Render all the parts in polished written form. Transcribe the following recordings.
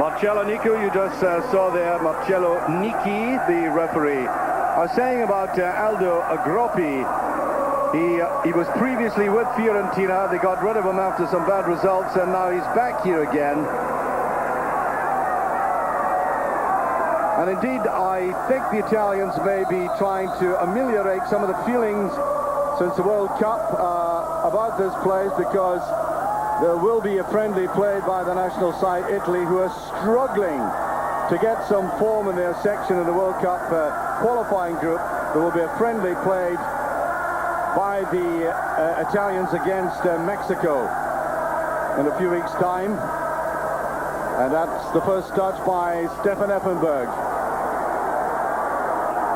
Marcello Nico, you just saw there, Marcello Nicchi, the referee. I was saying about Aldo Agroppi. He was previously with Fiorentina. They got rid of him after some bad results, and now he's back here again. And indeed, I think the Italians may be trying to ameliorate some of the feelings since the World Cup about this place, because there will be a friendly played by the national side, Italy, who are struggling to get some form in their section in the World Cup qualifying group. There will be a friendly played by the Italians against Mexico in a few weeks' time. And that's the first touch by Stefan Effenberg.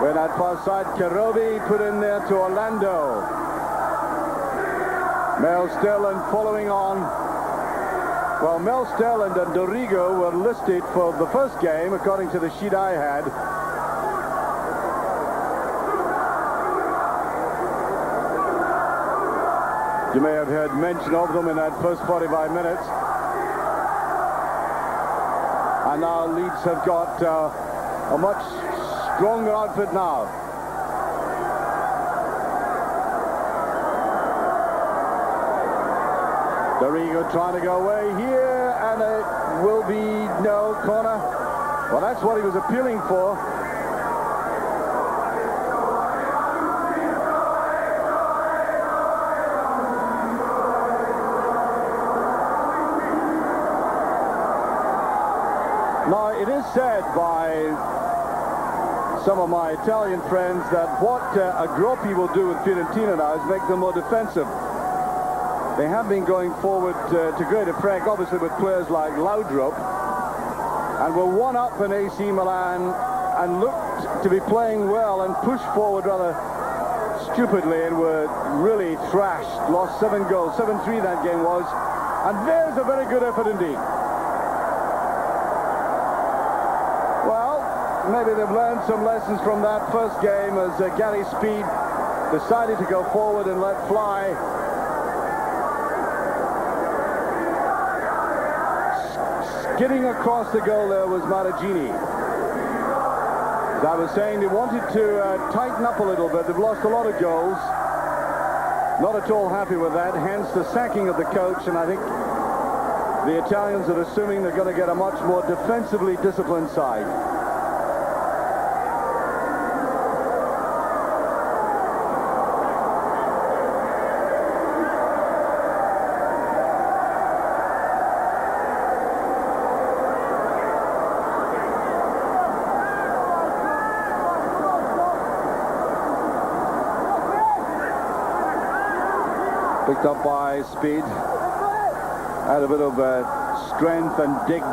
When that far side, Karobi put in there to Orlando. Mel Sterland following on. Well, Mel Sterland and Dorigo were listed for the first game, according to the sheet I had. You may have heard mention of them in that first 45 minutes. And now Leeds have got a much stronger outfit now. Dorigo trying to go away here, and it will be no corner. Well, that's what he was appealing for. Now, it is said by some of my Italian friends that what Agroppi will do with Fiorentina now is make them more defensive. They have been going forward to great effect, obviously, with players like Laudrup, and were one up in AC Milan and looked to be playing well and pushed forward rather stupidly and were really thrashed. Lost 7 goals, 7-3 that game was, and there's a very good effort indeed. Maybe they've learned some lessons from that first game as Gary Speed decided to go forward and let fly. Skidding across the goal there was Maragini. As I was saying, they wanted to tighten up a little bit. They've lost a lot of goals. Not at all happy with that, hence the sacking of the coach, and I think the Italians are assuming they're going to get a much more defensively disciplined side. Picked up by Speed. Had a bit of strength and dig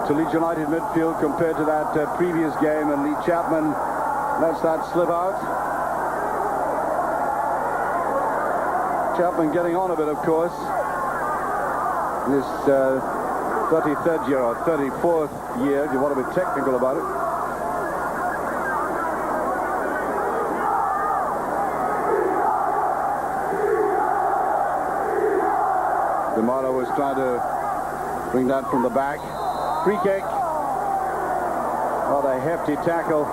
to Leeds United midfield compared to that previous game, and Lee Chapman lets that slip out. Chapman getting on a bit, of course. This 33rd year or 34th year, if you want to be technical about it. Demaro was trying to bring that from the back. Free kick. What a hefty tackle.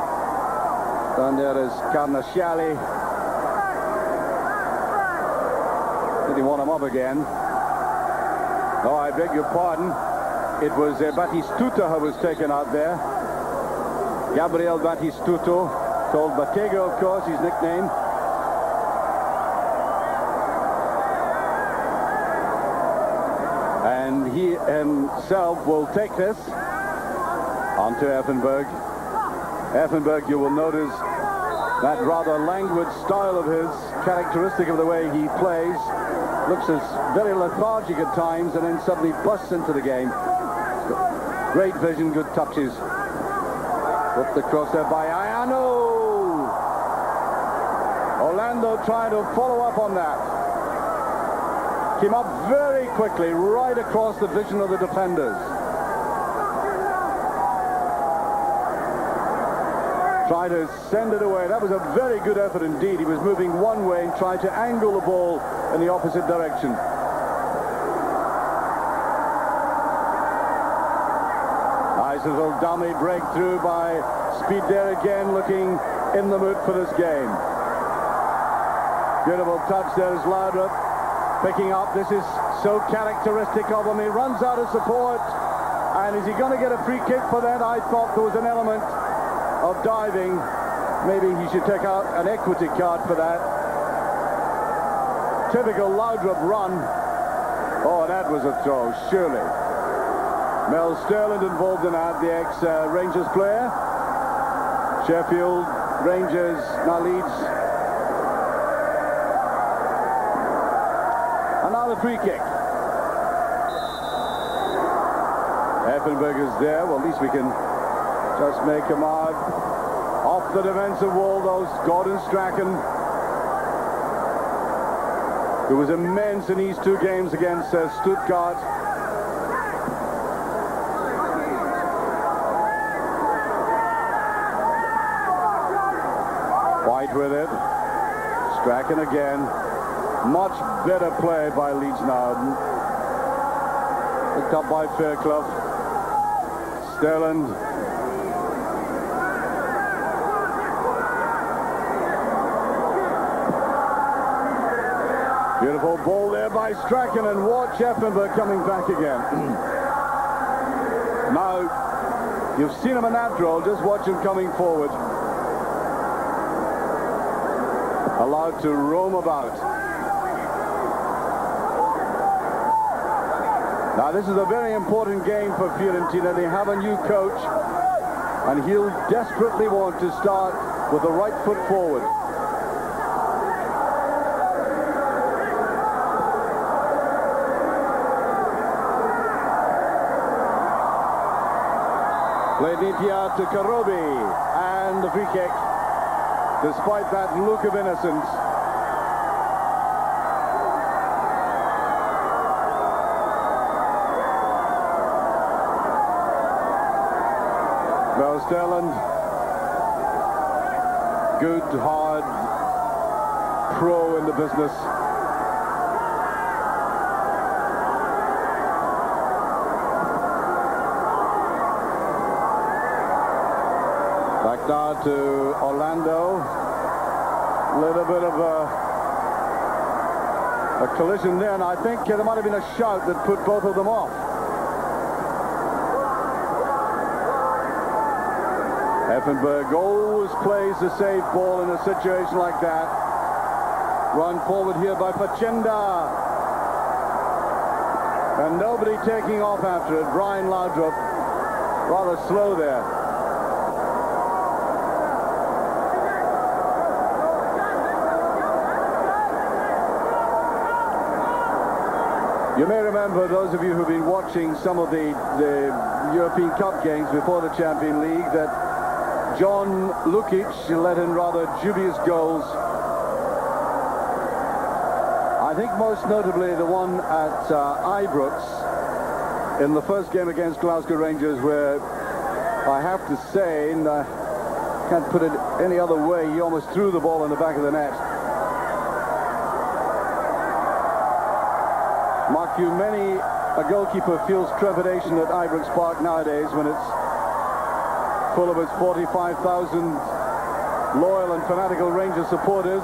Down there is Carnasciali. Did he want him up again? Oh, I beg your pardon. It was Battistuta who was taken out there. Gabriel Battistuta, called Battego, of course, his nickname. And he himself will take this onto Effenberg. Effenberg, you will notice that rather languid style of his, characteristic of the way he plays. Looks as very lethargic at times, and then suddenly busts into the game. Great vision, good touches. Put the cross there by Ayano. Orlando trying to follow up on that. Came up very quickly, right across the vision of the defenders. Tried to send it away. That was a very good effort indeed. He was moving one way and tried to angle the ball in the opposite direction. little dummy breakthrough by Speed there again, looking in the mood for this game. Beautiful touch there is Laudrup picking up. This is so characteristic of him. He runs out of support, and is he going to get a free kick for that? I thought there was an element of diving. Maybe he should take out an equity card for that. Typical Laudrup run. Oh, that was a throw, surely. Mel Sterland involved in that, the ex-Rangers player. Sheffield, Rangers, now Leeds. And now the free kick. Effenberg is there. Well, at least we can just make a mark. Off the defensive wall, those Gordon Strachan, who was immense in these two games against Stuttgart. White with it. Strachan again. Much better play by Leeds now. Picked up by Fairclough. Sterland. Beautiful ball there by Strachan, and watch Effenberg coming back again. Now, you've seen him in that role, just watch him coming forward. Allowed to roam about. Now, this is a very important game for Fiorentina. They have a new coach, and he'll desperately want to start with the right foot forward. Played Nipia to Karobi, and the free kick, despite that look of innocence. Well, Sterland, good, hard, pro in the business. Back now to Orlando. A little bit of a collision there, and I think there might have been a shout that put both of them off. Effenberg always plays the safe ball in a situation like that. Run forward here by Pachenda. And nobody taking off after it. Brian Laudrup rather slow there. You may remember, those of you who've been watching some of the European Cup games before the Champions League, that John Lukic let in rather dubious goals. I think most notably the one at Ibrox in the first game against Glasgow Rangers, where I have to say, and I can't put it any other way, he almost threw the ball in the back of the net. Mark you, many a goalkeeper feels trepidation at Ibrox Park nowadays when it's full of its 45,000 loyal and fanatical Rangers supporters.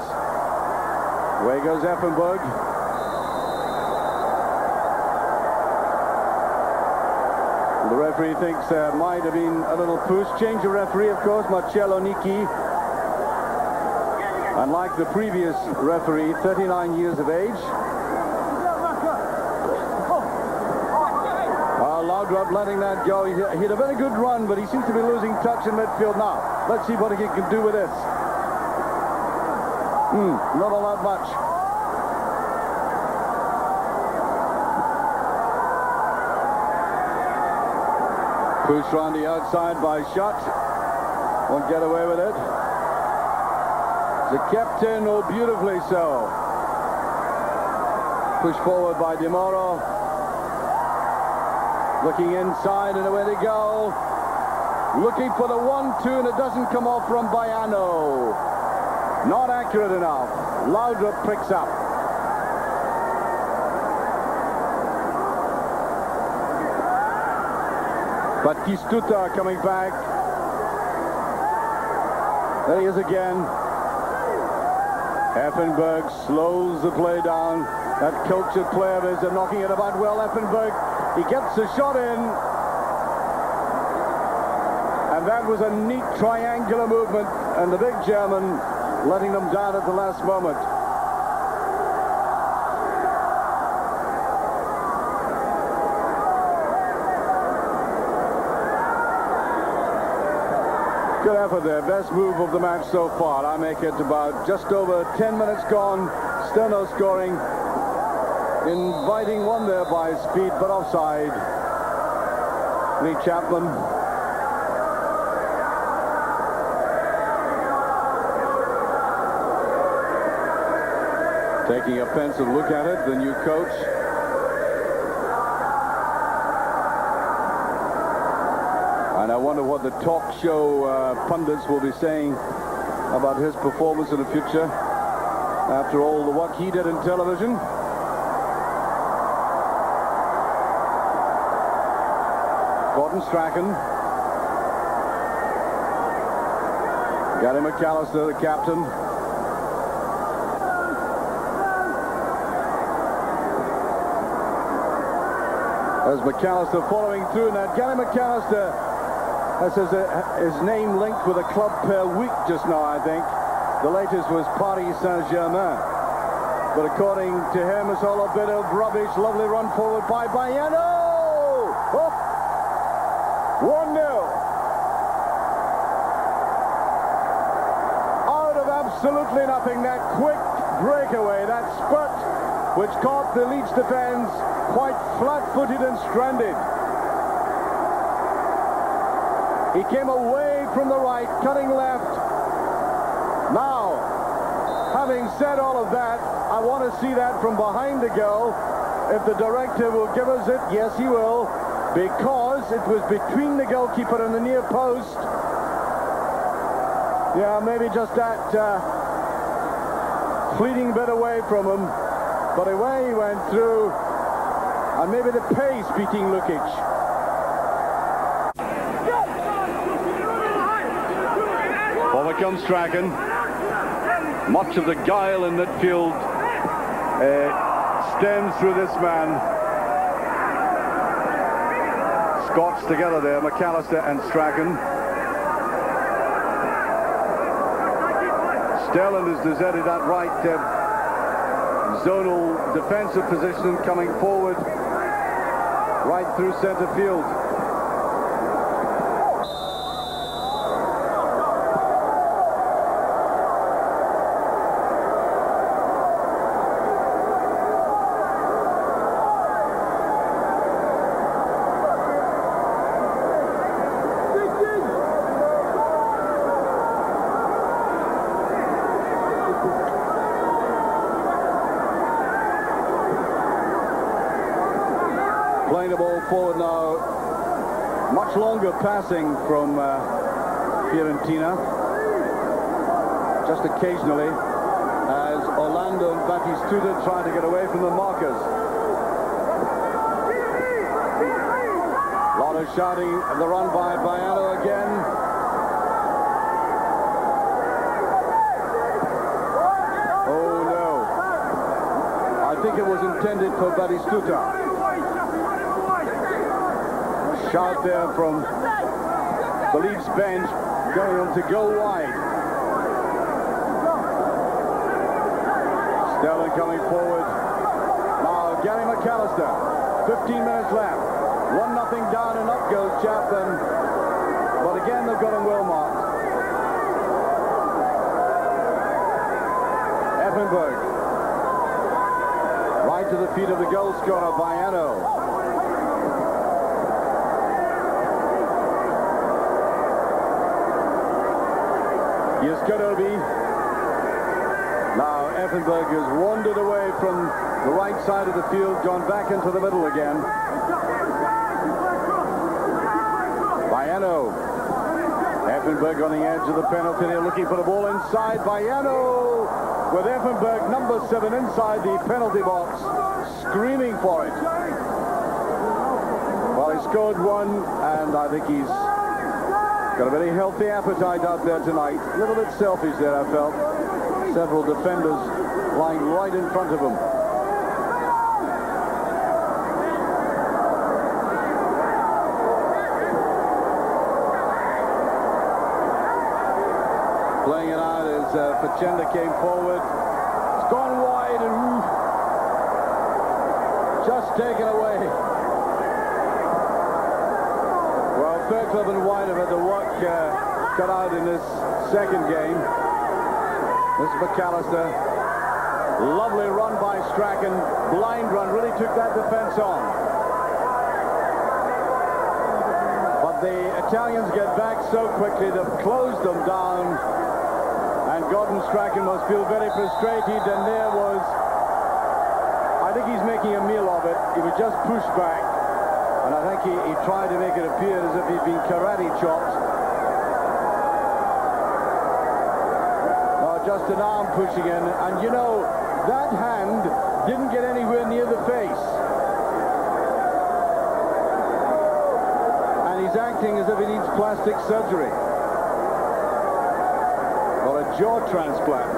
Away goes Effenberg. The referee thinks there might have been a little push. Change of referee, of course, Marcello Nicchi. Unlike the previous referee, 39 years of age. Laudrup letting that go. He had a very good run, but he seems to be losing touch in midfield now. Let's see what he can do with this. Not a lot much. Push round the outside by Schott. Won't get away with it. The captain, oh, beautifully so. Push forward by Di Mauro. Looking inside, and away they go. Looking for the 1-2, and it doesn't come off from Baiano. Not accurate enough. Laudrup picks up. Batistuta coming back. There he is again. Effenberg slows the play down. That cultured player is knocking it about well. Effenberg, he gets the shot in. And that was a neat triangular movement. And the big German letting them down at the last moment. Good effort there. Best move of the match so far. I make it about just over 10 minutes gone. Still no scoring. Inviting one there by speed, but offside. Lee Chapman. Taking a pensive look at it, the new coach. And I wonder what the talk show pundits will be saying about his performance in the future after all the work he did in television. Gordon Strachan. Gary McAllister, the captain. There's McAllister following through now. Gary McAllister has his name linked with a club per week just now, I think. The latest was Paris Saint-Germain. But according to him, it's all a bit of rubbish. Lovely run forward by Bayano! Oh! 1-0. Out of absolutely nothing, that quick breakaway, that spurt, which caught the Leeds defense quite flat-footed and stranded. He came away from the right, cutting left. Now, having said all of that, I want to see that from behind the goal. If the director will give us it, yes, he will, because it was between the goalkeeper and the near post. Yeah, maybe just that fleeting bit away from him, but away he went through, and maybe the pace beating Lukic. Over comes Strachan. Much of the guile in midfield stems through this man. Scots together there, McAllister and Strachan. Stellan has deserted that right zonal defensive position, coming forward right through centre field. Playing the ball forward now. Much longer passing from Fiorentina. Just occasionally as Orlando and Batistuta try to get away from the markers. A lot of shouting at the run by Bayano again. Oh no. I think it was intended for Batistuta. Shout there from the Leeds bench, going on to go wide. Stellan coming forward. Now Gary McAllister. 15 minutes left. 1-0 down, and up goes Chapman. But again, they've got him well marked. Effenberg. Right to the feet of the goal scorer, Bayano. Here's Kadobi. Now Effenberg has wandered away from the right side of the field, gone back into the middle again. Bayano. Effenberg on the edge of the penalty area, looking for the ball inside. Bayano with Effenberg, number 7, inside the penalty box, screaming for it. Well, he's scored one, and I think he's got a very healthy appetite out there tonight. A little bit selfish there, I felt. Several defenders lying right in front of him. Playing it out as Pachenda came forward. It's gone wide and just taken away. Well, Fair Club and White have had the work cut out in this second game. This is McAllister. Lovely run by Strachan. Blind run, really took that defense on. But the Italians get back so quickly, they've closed them down. And Gordon Strachan must feel very frustrated, and there was, I think he's making a meal of it. He was just pushed back, and I think he tried to make it appear as if he'd been karate chopped. Just an arm pushing in, and you know, that hand didn't get anywhere near the face. And he's acting as if he needs plastic surgery. Or a jaw transplant.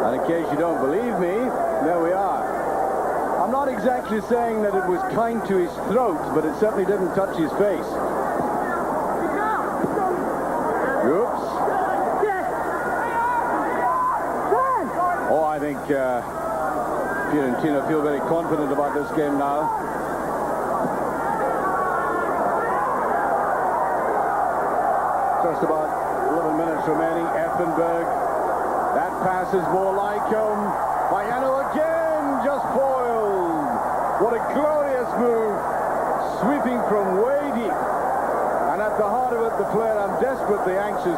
And in case you don't believe me, there we are. I'm not exactly saying that it was kind to his throat, but it certainly didn't touch his face. Oops. Oh, I think Fiorentina feel very confident about this game now. Just about 11 minutes remaining. Effenberg. That pass is more like Baiano again, just foiled. What a glorious move. Sweeping from way deep. And at the heart of it, the player I'm desperately anxious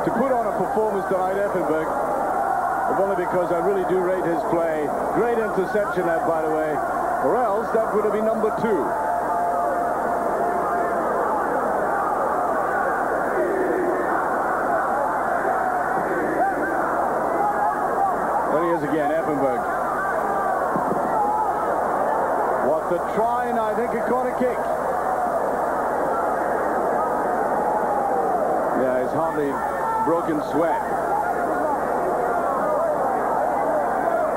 to put on a performance tonight, Effenberg. If only because I really do rate his play. Great interception that, by the way. Or else, that would have been number 2. There he is again, Effenberg. What the try, and I think a corner kick. Yeah, he's hardly broken sweat.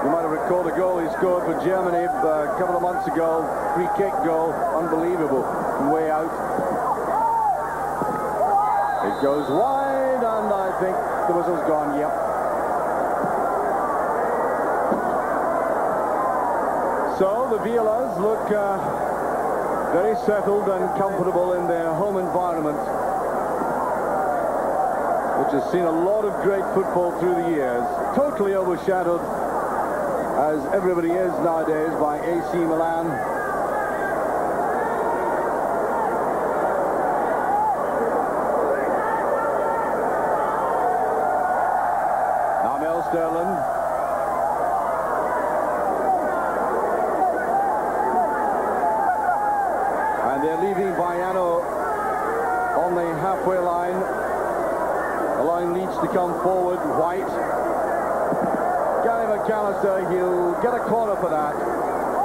You might have recalled a goal he scored for Germany a couple of months ago. Free kick goal, unbelievable, way out. It goes wide, and I think the whistle's gone, yep. So the Violas look very settled and comfortable in their home environment, which has seen a lot of great football through the years. Totally overshadowed, as everybody is nowadays, by AC Milan. Now Mel Sterling. And they're leaving Baiano on the halfway line, allowing Leeds to come forward. White. Gary McAllister, he'll get a corner for that.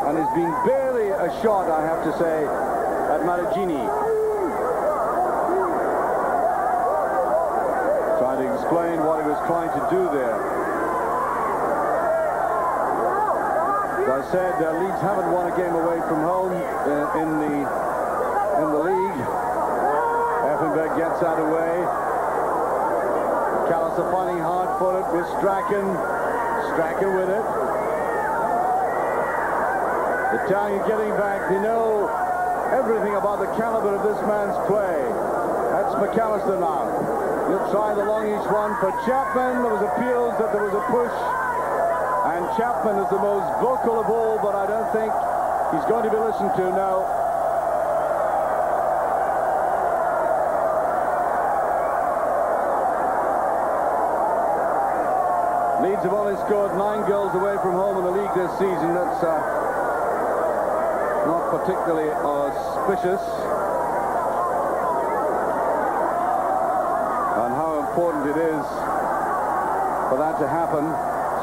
And there's been barely a shot, I have to say, at Marigini. Trying to explain what he was trying to do there. As I said, Leeds haven't won a game away from home in the league. Effenberg gets out of the way. McAllister finding hard for it with Strachan. Strachan with it. The Italian getting back. They know everything about the caliber of this man's play. That's McAllister now. He'll try the longish one for Chapman. There was appeals that there was a push. And Chapman is the most vocal of all, but I don't think he's going to be listened to now. Leeds have only scored 9 goals away from home in the league this season. That's not particularly auspicious. And how important it is for that to happen,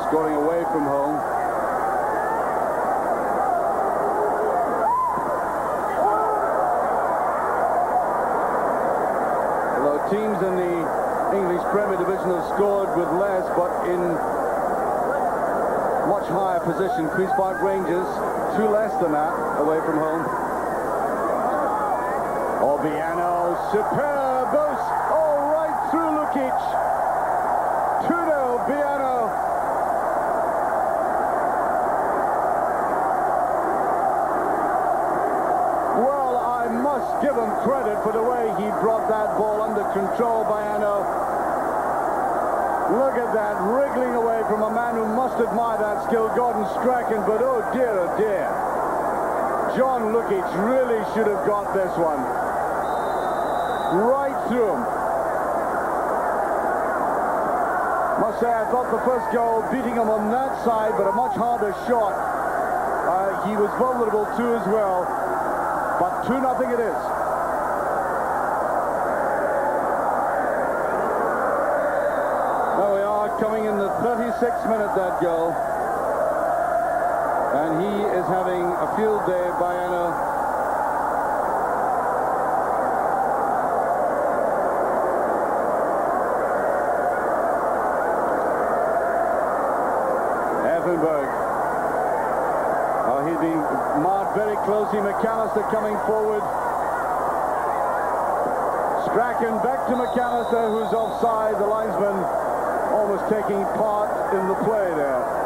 scoring away from home. division have scored with less, but in much higher position. Queen's Park Rangers, 2 less than that, away from home. Obiano, superb boost, right through Lukic. 2-0, Obiano. Well, I must give him credit for the way he brought that ball under control, Obiano. Look at that, wriggling away from a man who must admire that skill, Gordon Strachan, but oh dear. John Lukic really should have got this one. Right through him. Must say, I thought the first goal beating him on that side, but a much harder shot. He was vulnerable too as well. But 2-0 it is. There we are, coming in the 36th minute, that goal. And he is having a field day, Obiano. Effenberg. He's being marked very closely. McAllister coming forward. Strachan back to McAllister, who's offside. The linesman almost taking part in the play there.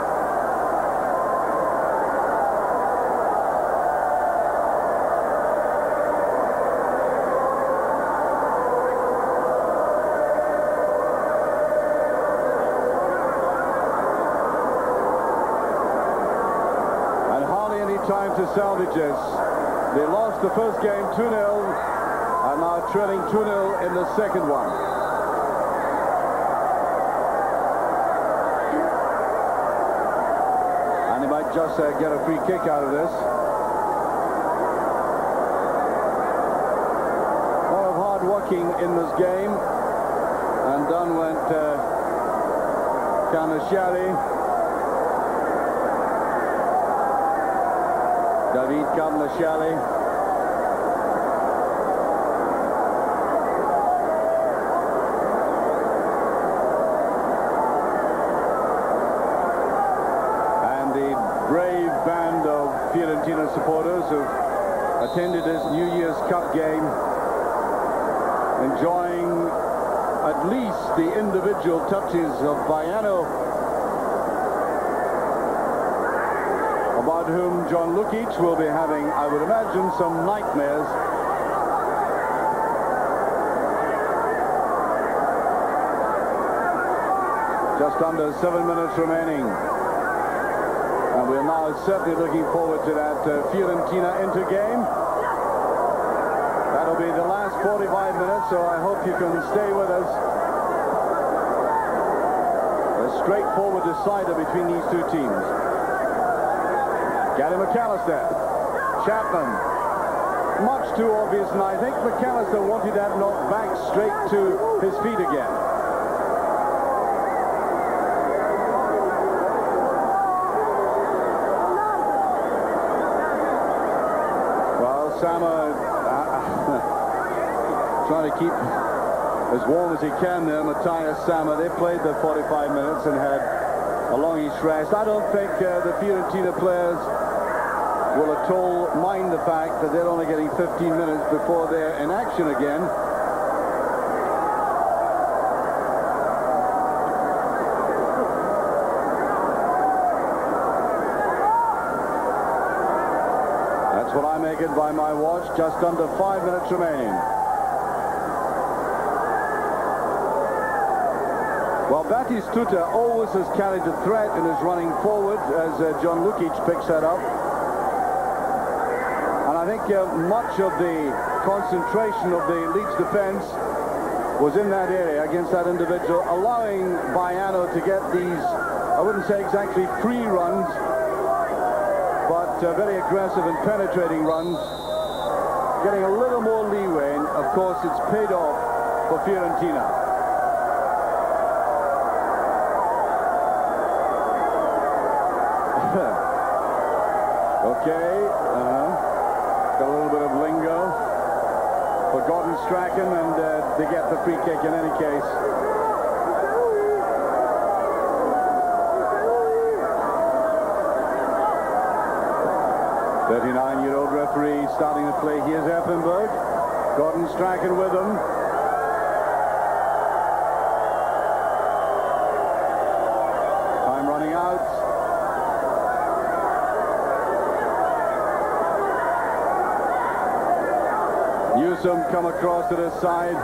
Time to salvage this. They lost the first game 2-0 and now trailing 2-0 in the second one. And they might just get a free kick out of this. A lot of hard working in this game, and down went Kanashali. David Kamlashali. And the brave band of Fiorentina supporters who've attended this New Year's Cup game, enjoying at least the individual touches of Obiano, about whom John Lukic will be having, I would imagine, some nightmares. Just under 7 minutes remaining. And we're now certainly looking forward to that Fiorentina Inter game. That'll be the last 45 minutes, so I hope you can stay with us. A straightforward decider between these two teams. Gary McAllister, Chapman, much too obvious, and I think McAllister wanted that knocked back straight to his feet again. Well, Sama trying to keep as warm as he can there, Matthias Sama. They played the 45 minutes and had a longish rest. I don't think the Fiorentina players will at all mind the fact that they're only getting 15 minutes before they're in action again. That's what I make it by my watch. Just under 5 minutes remaining. Well, Batistuta always has carried the threat and is running forward as John Lukic picks that up. And I think much of the concentration of the Leeds defense was in that area against that individual, allowing Obiano to get these, I wouldn't say exactly free runs, but very aggressive and penetrating runs, getting a little more leeway, and of course it's paid off for Fiorentina. Okay, got a little bit of lingo for Gordon Strachan, and they get the free kick in any case. referee starting the play. Here's Effenberg. Gordon Strachan with him. Time running out. Newsom come across to the side.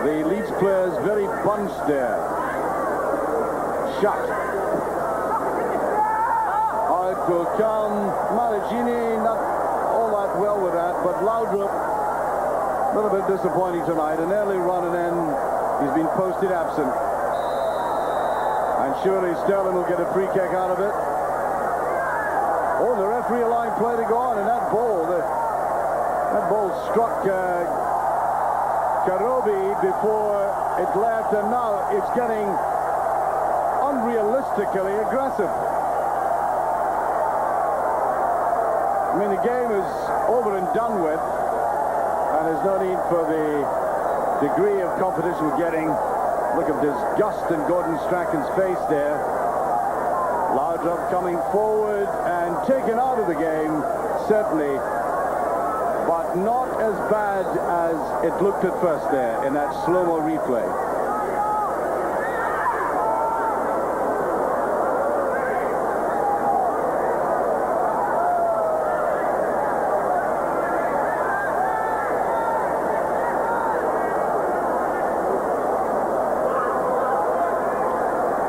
The Leeds players very bunched there. Shot. Out will come Marigini, not all that well with that, but Laudrup, a little bit disappointing tonight. An early run and then he's been posted absent. And surely Sterling will get a free kick out of it. Oh, the referee allowing play to go on, and that ball struck Karobi before it left, and now it's getting unrealistically aggressive. I mean, the game is over and done with, and there's no need for the degree of competition we're getting. Look at disgust in Gordon Strachan's face there. Laudrup coming forward and taken out of the game, certainly, but not as bad as it looked at first there in that slow-mo replay.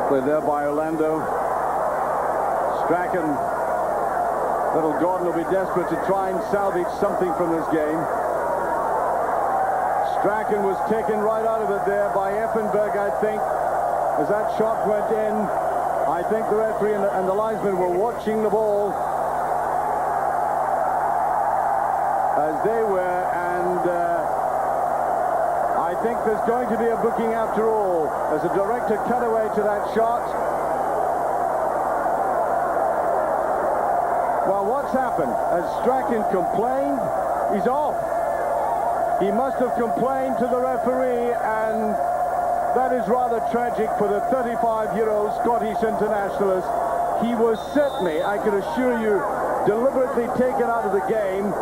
Played there by Orlando. Strachan, little Gordon will be desperate to try and salvage something from this game. Strachan was taken right out of it there by Effenberg, I think, as that shot went in. I think the referee and the linesman were watching the ball as they were, and I think there's going to be a booking after all, as a director cutaway to that shot. Well, what's happened? As Strachan complained, he's off. He must have complained to the referee, and that is rather tragic for the 35-year-old Scottish internationalist. He was certainly, I can assure you, deliberately taken out of the game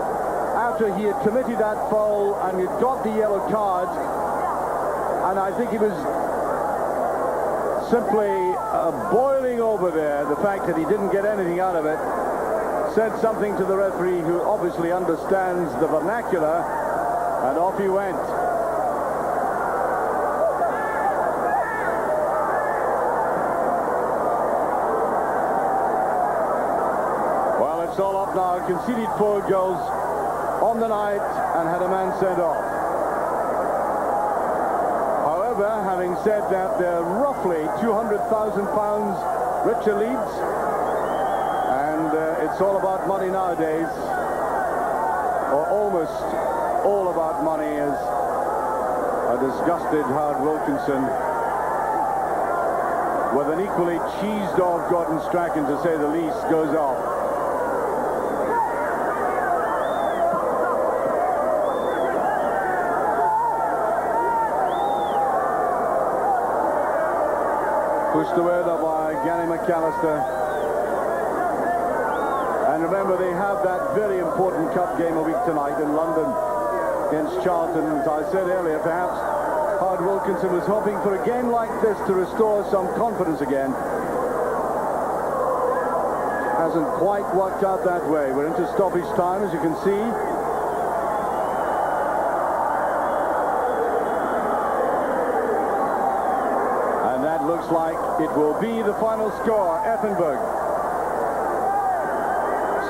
after he had committed that foul and had got the yellow card. And I think he was simply boiling over there, the fact that he didn't get anything out of it. Said something to the referee, who obviously understands the vernacular, and off he went. Well, it's all up now. Conceded 4 goals on the night and had a man sent off. However, having said that, they're roughly £200,000 richer Leeds, and it's all about money nowadays, or almost all about money, as a disgusted Howard Wilkinson, with an equally cheesed off Gordon Strachan, to say the least, goes off. Pushed away though by Gary McAllister. And remember, they have that very important cup game a week tonight in London against Charlton. As I said earlier, perhaps Howard Wilkinson was hoping for a game like this to restore some confidence again. Hasn't quite worked out that way. We're into stoppage time, as you can see. And that looks like it will be the final score. Effenberg.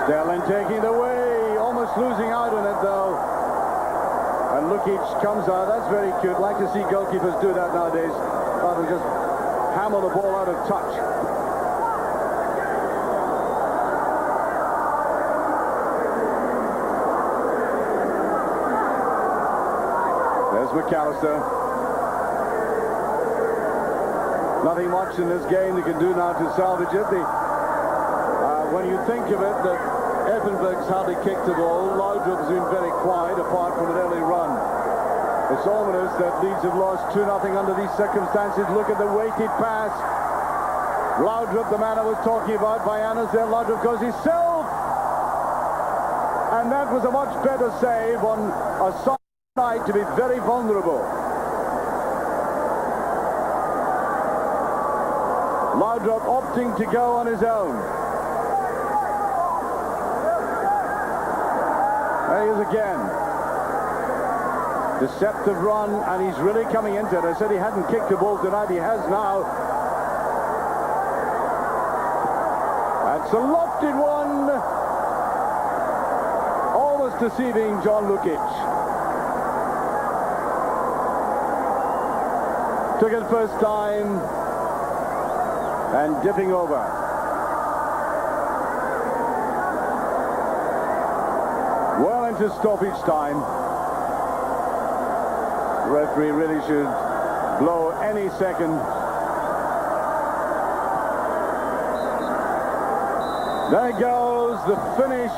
Sterling taking it away, almost losing out on it though. And Lukic comes out. That's very cute. Like to see goalkeepers do that nowadays, rather than just hammer the ball out of touch. There's McAllister. Nothing much in this game they can do now to salvage it. When you think of it, that Effenberg's hardly kicked the ball, Laudrup's been very quiet apart from an early run. It's ominous that Leeds have lost 2-0 under these circumstances. Look at the weighted pass. Laudrup, the man I was talking about, Bayanas there. Laudrup goes himself. and that was a much better save on a Sunday night to be very vulnerable. Laudrup opting to go on his own. There he is again. Deceptive run, and he's really coming into it. I said he hadn't kicked the ball tonight. He has now. That's a lofted one. Almost deceiving John Lukic. Took it first time and dipping over. Well into stoppage time. The referee really should blow any second. There goes the finish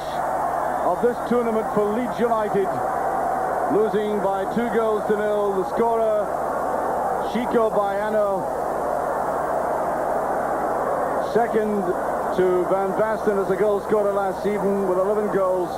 of this tournament for Leeds United, losing by 2-0. The scorer, Chico Baiano. Second to Van Basten as a goal scorer last season with 11 goals.